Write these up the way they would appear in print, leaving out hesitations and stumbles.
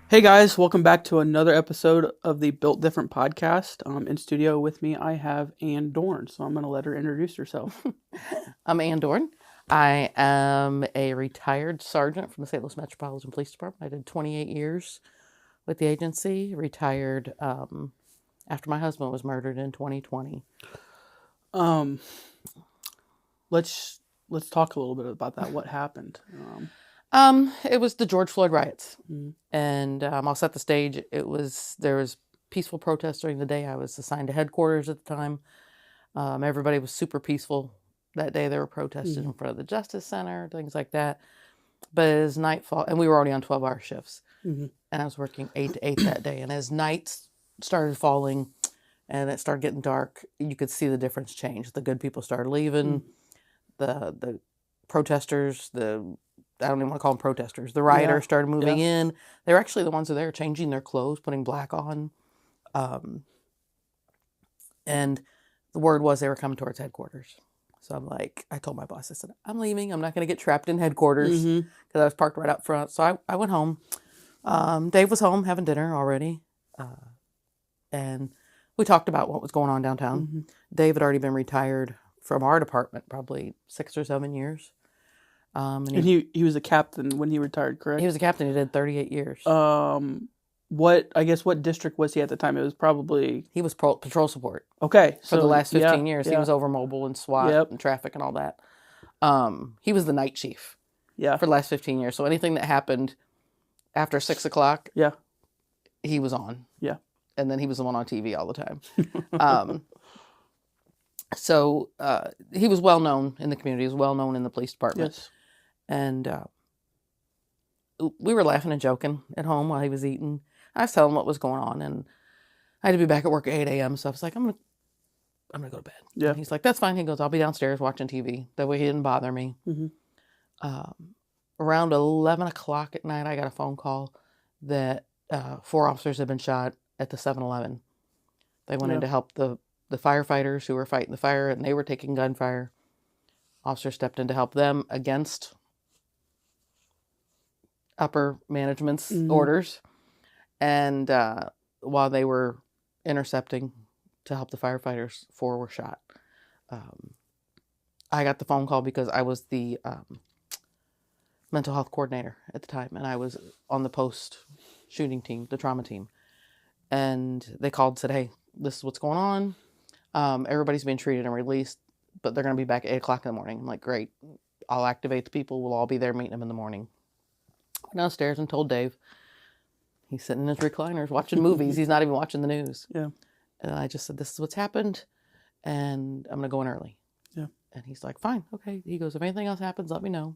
Hey guys, welcome back to another episode of the Built Different podcast. In studio with me, I have Anne Dorn, so I'm going to let her introduce herself. I'm Anne Dorn. I am a retired sergeant from the St. Louis Metropolitan Police Department. I did 28 years with the agency, retired after my husband was murdered in 2020. Let's talk a little bit about that. What happened? It was the George Floyd riots, and I'll set the there was peaceful protests during the day. I was assigned to headquarters at the time. Everybody was super peaceful that day. They were protesting in front of the Justice Center, things like that. But as nightfall, and we were already on 12-hour shifts, and I was working 8 to 8 that day. And as night started falling and it started getting dark, you could see the difference change. The good people started leaving. The protesters, I don't even want to call them protesters. The rioters started moving in. They were actually the ones that were there changing their clothes, putting black on. And the word was they were coming towards headquarters. So I told my boss, I said, I'm leaving. I'm not going to get trapped in headquarters because I was parked right out front. So I went home. Dave was home having dinner already. And we talked about what was going on downtown. Dave had already been retired from our department, probably 6 or 7 years. And he was a captain when he retired, correct? He was a captain. He did 38 years. What district was he at the time? It was probably... He was patrol support. Okay. For the last 15 years. He was over mobile and SWAT and traffic and all that. He was the night chief for the last 15 years. So anything that happened after 6 o'clock, he was on. Yeah. And then he was the one on TV all the time. So he was well known in the community. He was well known in the police department. Yes. And we were laughing and joking at home while he was eating. I was telling him what was going on, and I had to be back at work at 8 a.m. So I was like, I'm gonna go to bed. Yeah. And he's like, that's fine. He goes, I'll be downstairs watching TV. That way he didn't bother me. Around 11 o'clock at night, I got a phone call that 4 officers had been shot at the 7-Eleven. They went in to help the firefighters who were fighting the fire, and they were taking gunfire. Officers stepped in to help them against upper management's orders. And while they were intercepting to help the firefighters, 4 were shot. I got the phone call because I was the mental health coordinator at the time, and I was on the post-shooting team, the trauma team. And they called and said, hey, this is what's going on. Everybody's being treated and released, but they're going to be back at 8 o'clock in the morning. I'm like, great. I'll activate the people. We'll all be there meeting them in the morning. Went downstairs and told Dave. He's sitting in his recliners watching movies. He's not even watching the news. Yeah. And I just said, this is what's happened, and I'm going to go in early. Yeah. And he's like, fine, okay. He goes, if anything else happens, let me know.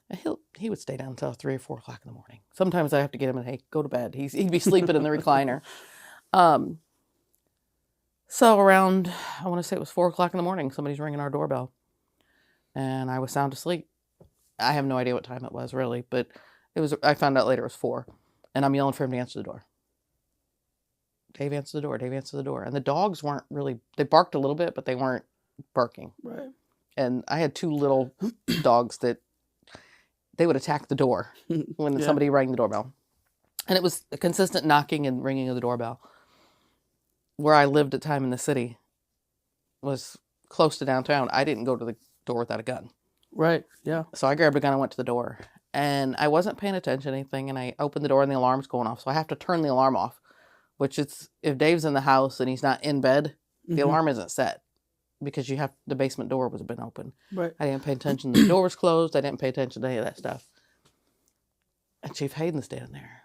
And he would stay down until 3 or 4 o'clock in the morning. Sometimes I have to get him and, hey, go to bed. He'd be sleeping in the recliner. So around, I want to say it was 4 o'clock in the morning, somebody's ringing our doorbell. And I was sound asleep. I have no idea what time it was, really. But I found out later it was 4. And I'm yelling for him to answer the door. Dave, answer the door. Dave, answer the door. And the dogs weren't really, they barked a little bit, but they weren't barking. Right. And I had 2 little dogs that they would attack the door when somebody rang the doorbell. And it was a consistent knocking and ringing of the doorbell. Where I lived at the time in the city was close to downtown. I didn't go to the door without a gun. Right, yeah. So I grabbed a gun and went to the door. And I wasn't paying attention to anything, and I opened the door and the alarm's going off. So I have to turn the alarm off, which is, if Dave's in the house and he's not in bed, the alarm isn't set because the basement door was been open. Right. I didn't pay attention. The door was closed. I didn't pay attention to any of that stuff. And Chief Hayden's standing there.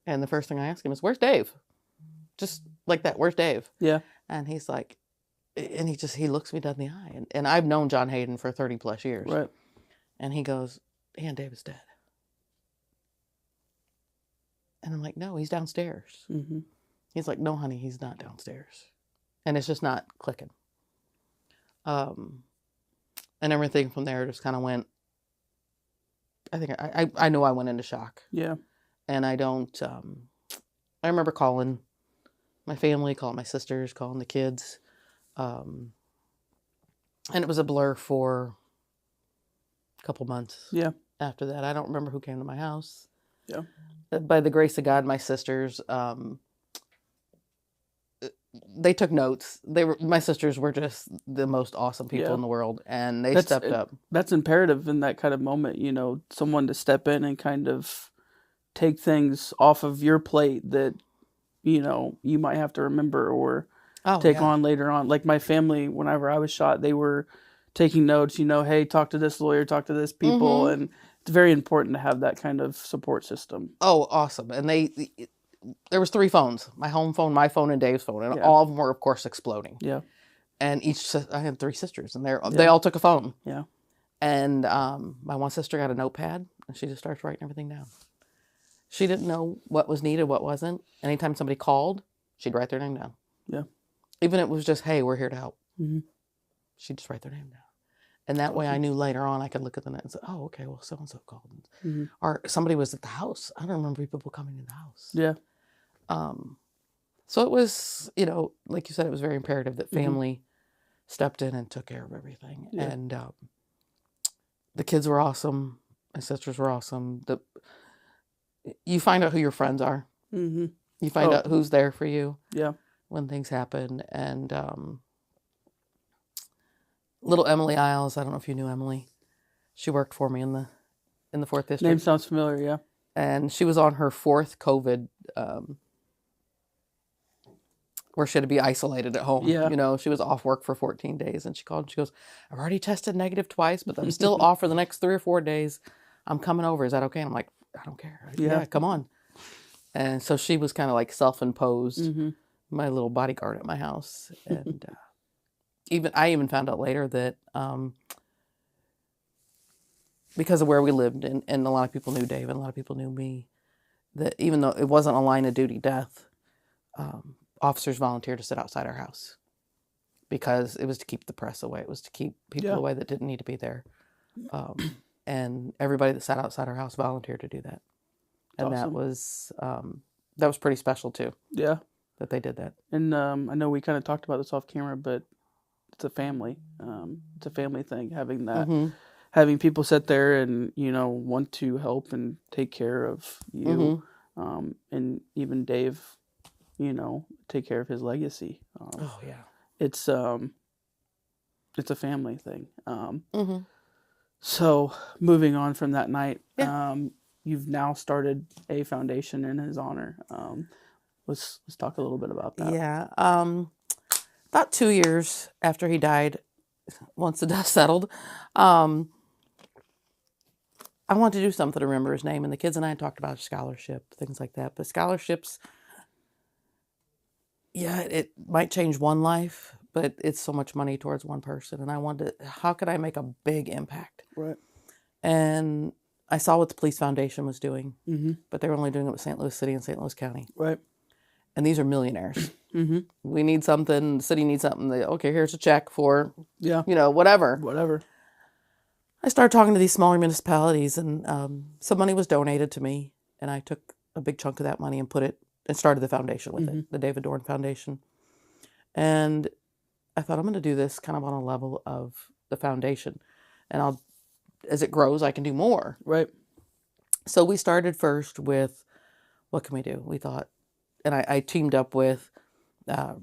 And the first thing I ask him is, where's Dave? Just like that, where's Dave? Yeah. And he's like, and he looks me dead in the eye. And I've known John Hayden for 30 plus years. Right. And he goes, and David's dead. And I'm like, no, he's downstairs. He's like, no, honey, he's not downstairs. And it's just not clicking. And everything from there just kind of went, I think I know I went into shock. Yeah. And I remember calling my family, calling my sisters, calling the kids. And it was a blur for a couple months. Yeah. after that. I don't remember who came to my house. Yeah. By the grace of God, my sisters, they took notes. My sisters were just the most awesome people in the world, and they stepped up. That's imperative in that kind of moment, you know, someone to step in and kind of take things off of your plate that, you know, you might have to remember or take on later on. Like my family, whenever I was shot, they were taking notes, you know, hey, talk to this lawyer, talk to this people. And it's very important to have that kind of support system. Oh, awesome. And there was 3 phones, my home phone, my phone, and Dave's phone. And all of them were, of course, exploding. Yeah. And I had 3 sisters, and they all took a phone. Yeah. And my one sister got a notepad, and she just starts writing everything down. She didn't know what was needed, what wasn't. Anytime somebody called, she'd write their name down. Yeah. Even if it was just, hey, we're here to help. She'd just write their name down. And that way I knew later on I could look at the net and say, oh, okay, well, so-and-so called. Or somebody was at the house. I don't remember people coming in the house. Yeah. So it was, you know, like you said, it was very imperative that family stepped in and took care of everything. Yeah. And the kids were awesome. My sisters were awesome. You find out who your friends are. You find out who's there for you. Yeah. When things happen. And little Emily Isles, I don't know if you knew Emily. She worked for me in the 4th District. Name sounds familiar, yeah. And she was on her 4th COVID, where she had to be isolated at home. Yeah. You know, she was off work for 14 days, and she called and she goes, I've already tested negative twice, but I'm still off for the next 3 or 4 days. I'm coming over. Is that okay? And I'm like, I don't care. Yeah, come on. And so she was kind of like self-imposed, my little bodyguard at my house. And I even found out later that because of where we lived, and a lot of people knew Dave and a lot of people knew me, that even though it wasn't a line of duty death, officers volunteered to sit outside our house because it was to keep the press away. It was to keep people away that didn't need to be there. And everybody that sat outside our house volunteered to do that. And awesome. That was pretty special too. Yeah. That they did that. And I know we kind of talked about this off camera, but it's a family. It's a family thing, having that, having people sit there and, you know, want to help and take care of you. And even Dave, you know, take care of his legacy. It's a family thing. So moving on from that night, you've now started a foundation in his honor. Let's talk a little bit about that. Yeah. About 2 years after he died, once the dust settled, I wanted to do something to remember his name. And the kids and I talked about a scholarship, things like that. But scholarships, it might change one life, but it's so much money towards one person. And I wanted to, how could I make a big impact? Right. And I saw what the police foundation was doing, but they were only doing it with St. Louis City and St. Louis County. Right. And these are millionaires. We need something. The city needs something. Okay, here's a check for, you know, whatever. Whatever. I started talking to these smaller municipalities, and some money was donated to me, and I took a big chunk of that money and put it and started the foundation with it, the David Dorn Foundation. And I thought, I'm going to do this kind of on a level of the foundation, and as it grows, I can do more. Right. So we started first with, what can we do? We thought, and I teamed up with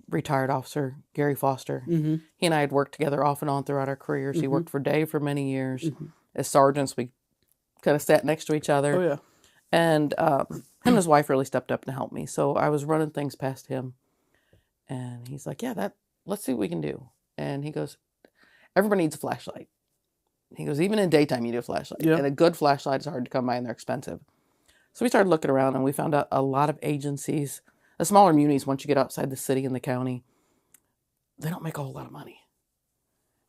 retired officer Gary Foster. He and I had worked together off and on throughout our careers. He worked for Dave for many years. As sergeants, we kind of sat next to each other. Oh, yeah. And him and his wife really stepped up to help me. So I was running things past him. And he's like, let's see what we can do. And he goes, everybody needs a flashlight. He goes, even in daytime, you need a flashlight. And a good flashlight is hard to come by, and they're expensive. So we started looking around, and we found out a lot of agencies, the smaller munis, once you get outside the city and the county, they don't make a whole lot of money.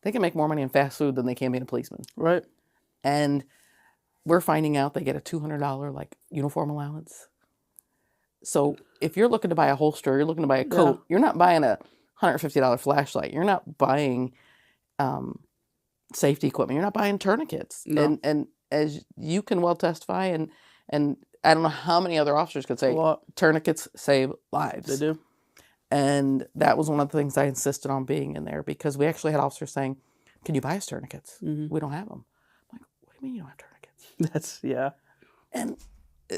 They can make more money in fast food than they can being a policeman. Right. And we're finding out they get a $200 like uniform allowance. So if you're looking to buy a holster, you're looking to buy a coat, you're not buying a $150 flashlight. You're not buying safety equipment. You're not buying tourniquets. No. And as you can well testify, and I don't know how many other officers could say, tourniquets save lives. They do. And that was one of the things I insisted on being in there, because we actually had officers saying, can you buy us tourniquets? We don't have them. I'm like, what do you mean you don't have tourniquets? That's, yeah. And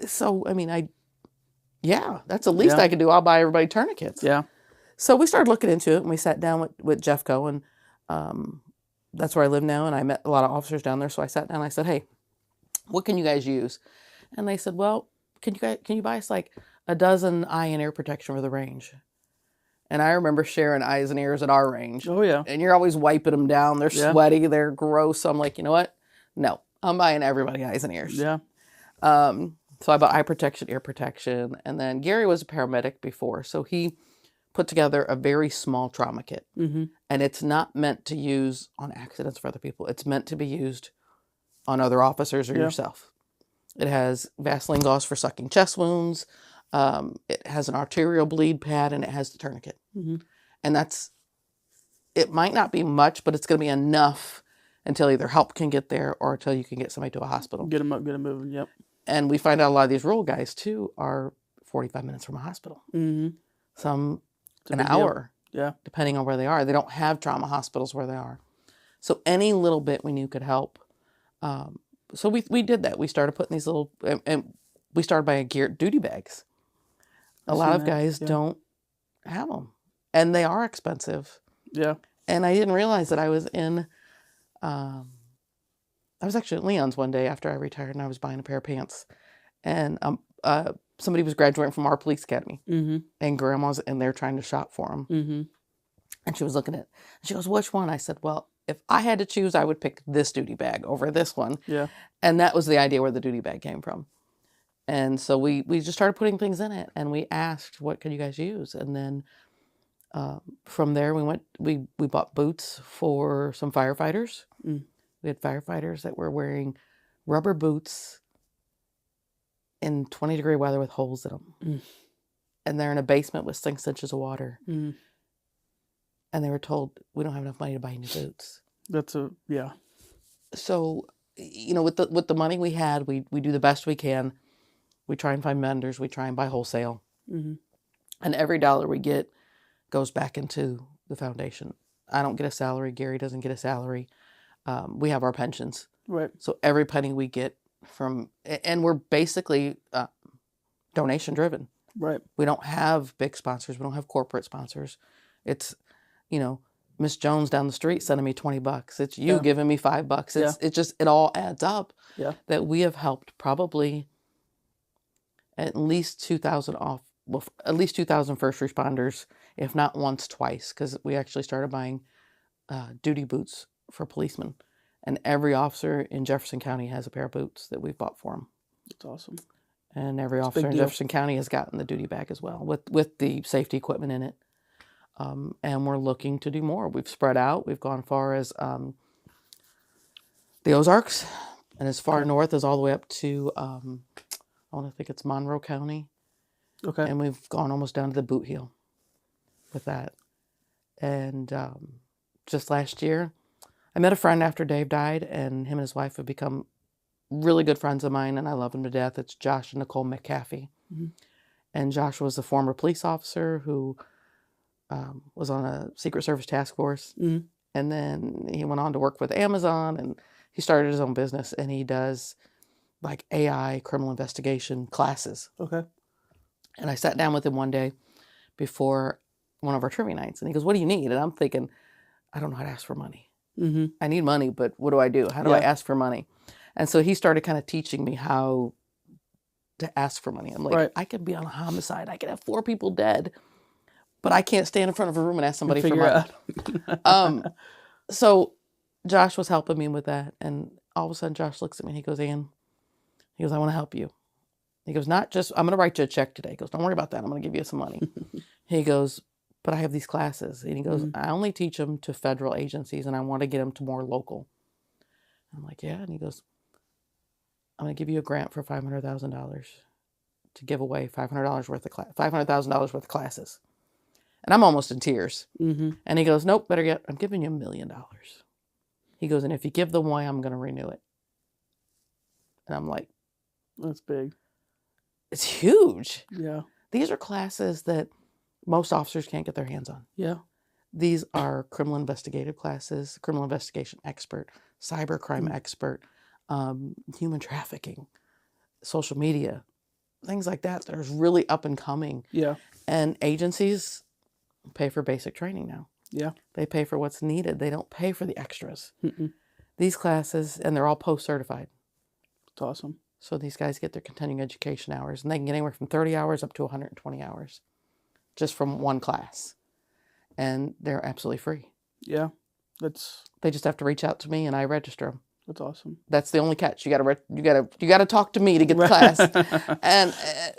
so, I mean, that's the least I could do. I'll buy everybody tourniquets. Yeah. So we started looking into it, and we sat down with Jeffco, and that's where I live now, and I met a lot of officers down there. So I sat down and I said, hey, what can you guys use? And they said, well, can you buy us like a dozen eye and ear protection for the range? And I remember sharing eyes and ears at our range. Oh, yeah. And you're always wiping them down. They're sweaty. They're gross. So I'm like, you know what? No, I'm buying everybody eyes and ears. Yeah. So I bought eye protection, ear protection. And then Gary was a paramedic before. So he put together a very small trauma kit. Mm-hmm. And it's not meant to use on accidents for other people. It's meant to be used on other officers or yourself. It has Vaseline gauze for sucking chest wounds. It has an arterial bleed pad, and it has the tourniquet. Mm-hmm. And it might not be much, but it's going to be enough until either help can get there or until you can get somebody to a hospital. Get them up, get them moving. Yep. And we find out a lot of these rural guys too are 45 minutes from a hospital. Mm-hmm. Some an hour. Yeah. Depending on where they are. They don't have trauma hospitals where they are. So any little bit we knew could help. So we did that. We started putting these little, and we started buying geared duty bags. A lot of guys don't have them, and they are expensive. Yeah. And I didn't realize that I was I was actually at Leon's one day after I retired, and I was buying a pair of pants, and somebody was graduating from our police academy, Mm-hmm. and grandma's in there trying to shop for them. Mm-hmm. And she was looking at it. She goes, which one? I said, well, if I had to choose, I would pick this duty bag over this one. Yeah. And that was the idea where the duty bag came from. And so we just started putting things in it, and we asked, what could you guys use? And then from there we bought boots for some firefighters. Mm. We had firefighters that were wearing rubber boots in 20-degree weather with holes in them. Mm. And they're in a basement with 6 inches of water. Mm. And they were told, we don't have enough money to buy new boots. So, with the money we had, we do the best we can. We try and find vendors. We try and buy wholesale. Mm-hmm. And every dollar we get goes back into the foundation. I don't get a salary. Gary doesn't get a salary. We have our pensions. Right. So every penny we get and we're basically donation driven. Right. We don't have big sponsors. We don't have corporate sponsors. It's, Miss Jones down the street sending me $20. It's you giving me $5. It all adds up. Yeah. That we have helped probably at least 2,000 at least 2,000 first responders, if not once, twice, because we actually started buying duty boots for policemen. And every officer in Jefferson County has a pair of boots that we've bought for them. That's awesome. And every officer in Jefferson County has gotten the duty bag as well, with the safety equipment in it. And we're looking to do more. We've spread out. We've gone far as the Ozarks, and as far north as all the way up to, I want to think it's Monroe County. Okay. And we've gone almost down to the boot heel with that. And just last year, I met a friend after Dave died, and him and his wife have become really good friends of mine, and I love them to death. It's Josh and Nicole McCaffey. Mm-hmm. And Josh was a former police officer who was on a Secret Service task force. Mm-hmm. And then he went on to work with Amazon, and he started his own business, and he does like AI criminal investigation classes. Okay. And I sat down with him one day before one of our trivia nights, and he goes, what do you need? And I'm thinking, I don't know how to ask for money. Mm-hmm. I need money, but what do I do? How do I ask for money? And so he started kind of teaching me how to ask for money. I'm like, I could be on a homicide. I could have 4 people dead, but I can't stand in front of a room and ask somebody for money. So Josh was helping me with that. And all of a sudden Josh looks at me and he goes, Ann, he goes, I want to help you. He goes, not just, I'm going to write you a check today. He goes, don't worry about that. I'm going to give you some money. He goes, but I have these classes. And he goes, I only teach them to federal agencies, and I want to get them to more local. I'm like, yeah. And he goes, I'm going to give you a grant for $500,000 to give away $500,000 worth of classes. And I'm almost in tears. Mm-hmm. And he goes, nope, better yet, I'm giving you $1 million. He goes, and if you give them away, I'm going to renew it. And I'm like, that's big. It's huge. Yeah. These are classes that most officers can't get their hands on. Yeah. These are criminal investigative classes, criminal investigation expert, cybercrime expert, human trafficking, social media, things like that. That are really up and coming. Yeah. And agencies pay for basic training now. Yeah. They pay for what's needed. They don't pay for the extras. Mm-mm. These classes, and they're all post-certified. It's awesome. So these guys get their continuing education hours, and they can get anywhere from 30 hours up to 120 hours just from one class. And they're absolutely free. Yeah. They just have to reach out to me, and I register them. That's awesome. That's the only catch. You gotta talk to me to get the class. And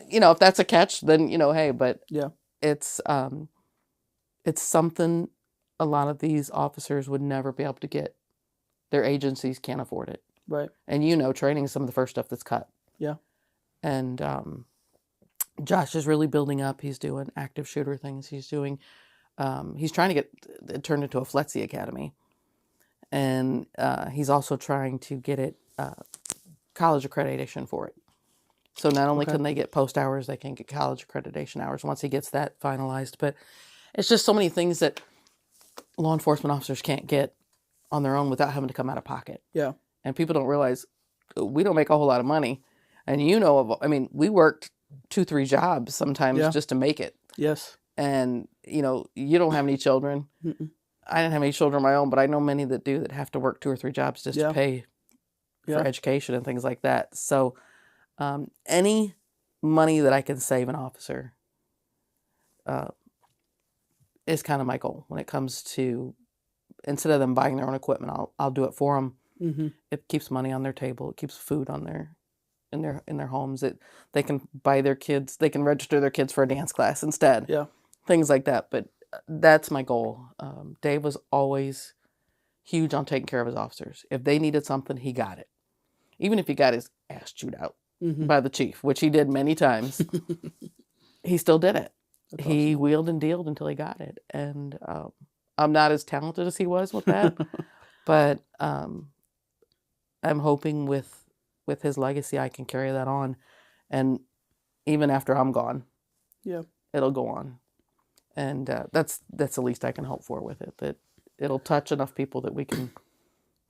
if that's a catch, then hey. But yeah, it's something a lot of these officers would never be able to get. Their agencies can't afford it. Right. And training is some of the first stuff that's cut. Yeah. And Josh is really building up. He's doing active shooter things. He's doing. He's trying to get it turned into a FLETC Academy. And he's also trying to get it college accreditation for it. So not only can they get post hours, they can get college accreditation hours once he gets that finalized. But it's just so many things that law enforcement officers can't get on their own without having to come out of pocket. Yeah. And people don't realize we don't make a whole lot of money. And we worked 2-3 jobs sometimes just to make it. Yes. And, you don't have any children. Mm-mm. I didn't have any children of my own, but I know many that do, that have to work 2 or 3 jobs just to pay for education and things like that. So any money that I can save an officer is kind of my goal when it comes to, instead of them buying their own equipment, I'll do it for them. Mm-hmm. It keeps money on their table. It keeps food on in their homes. They can buy their kids. They can register their kids for a dance class instead. Yeah. Things like that. But that's my goal. Dave was always huge on taking care of his officers. If they needed something, he got it. Even if he got his ass chewed out by the chief, which he did many times, he still did it. That's he awesome. wheeled and dealed until he got it. And I'm not as talented as he was with that, but I'm hoping with his legacy, I can carry that on. And even after I'm gone, it'll go on. And that's the least I can hope for with it, that it'll touch enough people that we can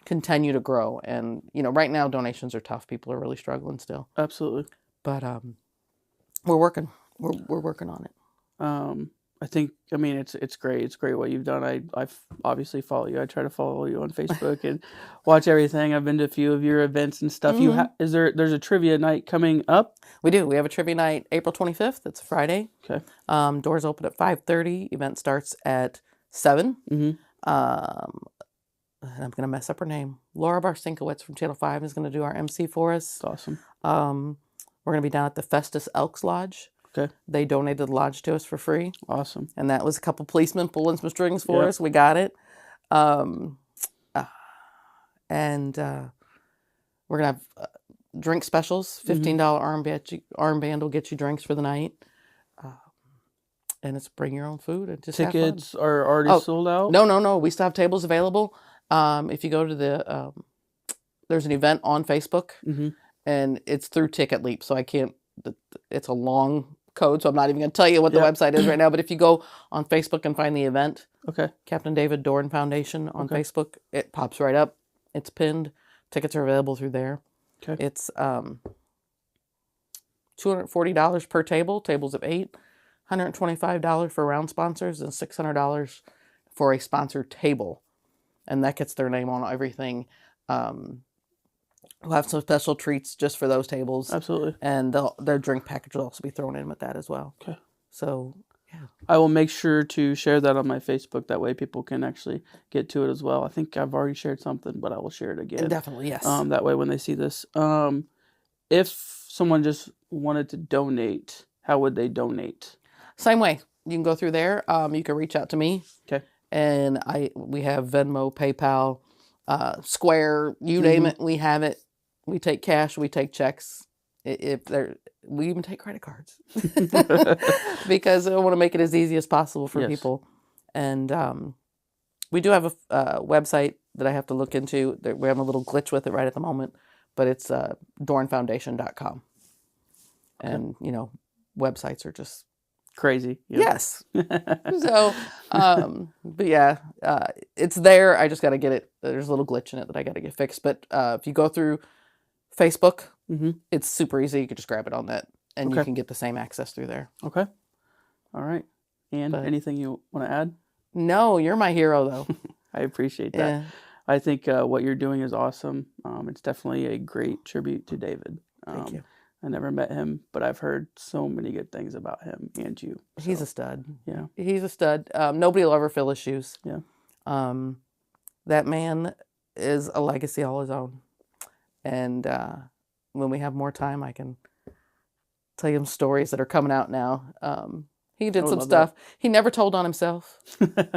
continue to grow. And, right now donations are tough. People are really struggling still. Absolutely. But we're working. We're working on it. I think, it's great. It's great what you've done. I obviously follow you. I try to follow you on Facebook and watch everything. I've been to a few of your events and stuff. Mm-hmm. There's a trivia night coming up? We do. We have a trivia night April 25th. It's a Friday. Okay. Doors open at 5:30. Event starts at 7. Mm-hmm. And I'm going to mess up her name. Laura Barsinkowitz from Channel 5 is going to do our MC for us. That's awesome. We're going to be down at the Festus Elks Lodge. Okay. They donated the lodge to us for free. Awesome. And that was a couple policemen pulling some strings for us. We got it. And we're going to have drink specials. $15 armband will get you drinks for the night. And it's bring your own food and just tickets are already sold out? No. We still have tables available. If you go to there's an event on Facebook, and it's through Ticket Leap, so I can't. It's a long code, so I'm not even going to tell you what the website is right now. But if you go on Facebook and find the event, Captain David Dorn Foundation on Facebook, it pops right up. It's pinned. Tickets are available through there. Okay. It's $240 per table. Tables of 8. $125 for round sponsors and $600 for a sponsored table. And that gets their name on everything. We'll have some special treats just for those tables. Absolutely. And their drink package will also be thrown in with that as well. Okay. So, yeah. I will make sure to share that on my Facebook. That way people can actually get to it as well. I think I've already shared something, but I will share it again. Definitely, yes. That way when they see this. If someone just wanted to donate, how would they donate? Same way. You can go through there. You can reach out to me. Okay. And we have Venmo, PayPal, Square, you name it. We have it. We take cash. We take checks. We even take credit cards because I want to make it as easy as possible for people. And we do have a website that I have to look into. We're having a little glitch with it right at the moment, but it's dornfoundation.com. And, websites are just crazy. Yes. So, but yeah, it's there. I just got to get it. There's a little glitch in it that I got to get fixed. But if you go through Facebook. Mm-hmm. It's super easy. You can just grab it on that, and you Okay. can get the same access through there. Okay. All right. And But- anything you want to add? No, you're my hero, though. I appreciate that. Yeah. I think what you're doing is awesome. It's definitely a great tribute to David. Thank you. I never met him, but I've heard so many good things about him and you. So, He's a stud. Yeah. He's a stud. Nobody will ever fill his shoes. Yeah. That man is a legacy all his own. And when we have more time, I can tell you some stories that are coming out now. He did some stuff he never told on himself.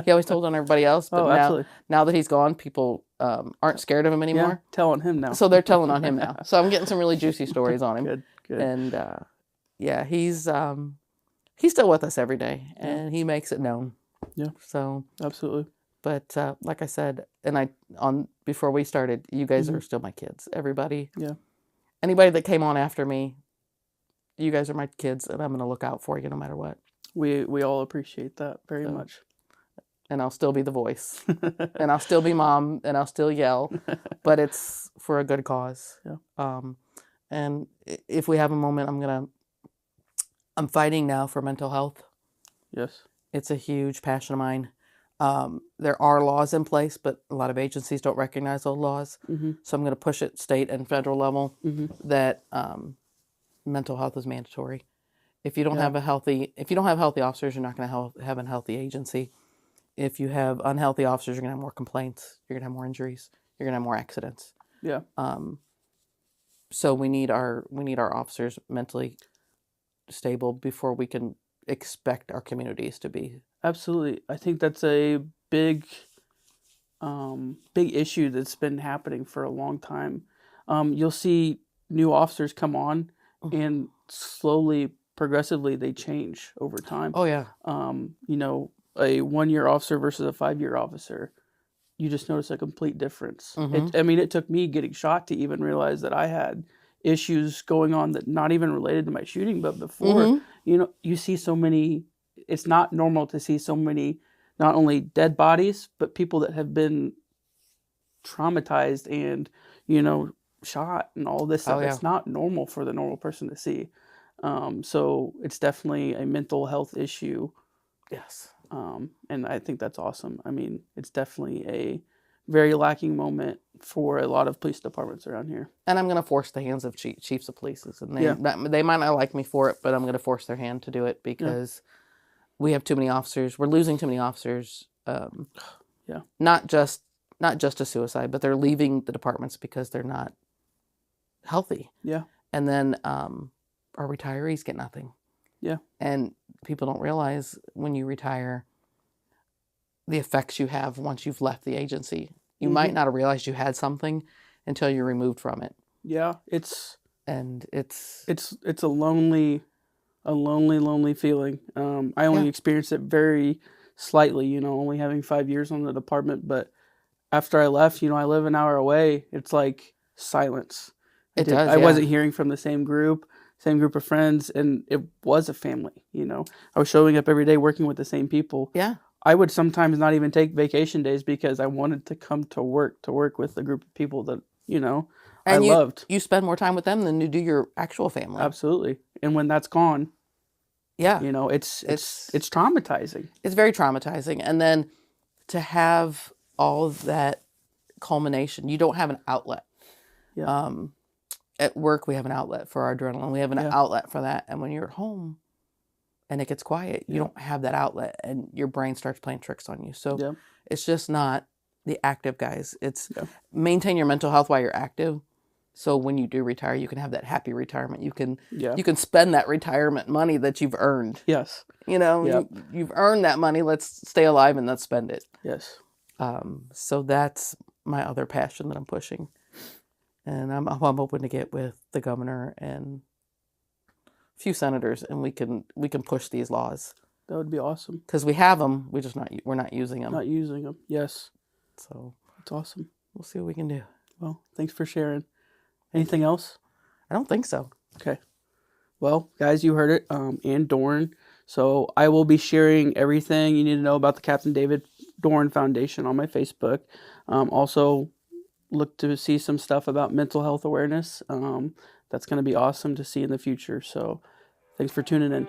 He always told on everybody else. But now that he's gone, people aren't scared of him anymore. Yeah, telling him now. So they're telling on him now. So I'm getting some really juicy stories on him. Good. And yeah, he's still with us every day, and he makes it known. Yeah. So absolutely. But like I said, and before we started, you guys Mm-hmm. are still my kids. Everybody. Yeah. Anybody that came on after me, you guys are my kids, and I'm going to look out for you no matter what. We all appreciate that very much. And I'll still be the voice, and I'll still be mom, and I'll still yell, but it's for a good cause. Yeah. And if we have a moment, I'm fighting now for mental health. Yes. It's a huge passion of mine. There are laws in place, but a lot of agencies don't recognize those laws. Mm-hmm. So I'm going to push it state and federal level that mental health is mandatory. If you don't have healthy officers, you're not going to have a healthy agency. If you have unhealthy officers, you're going to have more complaints. You're going to have more injuries. You're going to have more accidents. Yeah. So we need our officers mentally stable before we can expect our communities to be. Absolutely. I think that's a big issue that's been happening for a long time. You'll see new officers come on and slowly, progressively, they change over time. Oh, yeah. A 1-year officer versus a 5-year officer, you just notice a complete difference. It took me getting shot to even realize that I had issues going on that not even related to my shooting, but before, you see so many. It's not normal to see so many, not only dead bodies, but people that have been traumatized and, shot and all this stuff. Oh, yeah. It's not normal for the normal person to see. So it's definitely a mental health issue. Yes. And I think that's awesome. I mean, it's definitely a very lacking moment for a lot of police departments around here. And I'm going to force the hands of chiefs of police. And they might not like me for it, but I'm going to force their hand to do it because we have too many officers. We're losing too many officers. Not just to suicide, but they're leaving the departments because they're not healthy. Yeah. And then our retirees get nothing. Yeah. And people don't realize when you retire the effects you have once you've left the agency. You might not have realized you had something until you're removed from it. Yeah, it's a lonely feeling. I only experienced it very slightly, only having 5 years on the department. But after I left, I live an hour away. It's like silence. I wasn't hearing from the same group of friends, and it was a family. I was showing up every day, working with the same people. Yeah. I would sometimes not even take vacation days because I wanted to come to work with a group of people that, I loved. You spend more time with them than you do your actual family. Absolutely. And when that's gone, yeah, it's traumatizing. It's very traumatizing. And then to have all of that culmination, you don't have an outlet. Yeah. At work, we have an outlet for our adrenaline. We have an outlet for that. And when you're at home and it gets quiet, you don't have that outlet and your brain starts playing tricks on you. So it's just not the active guys. It's maintain your mental health while you're active. So when you do retire, you can have that happy retirement. You can spend that retirement money that you've earned. Yes. You've earned that money. Let's stay alive and let's spend it. Yes. So that's my other passion that I'm pushing. And I'm hoping to get with the governor and a few senators, and we can push these laws. That would be awesome. Because we have them, we're not using them. Not using them. Yes. So it's awesome. We'll see what we can do. Well, thanks for sharing. Anything else? I don't think so. Okay. Well, guys, you heard it. Anne Dorn. So I will be sharing everything you need to know about the Captain David Dorn Foundation on my Facebook. Also, look to see some stuff about mental health awareness. That's going to be awesome to see in the future. So thanks for tuning in.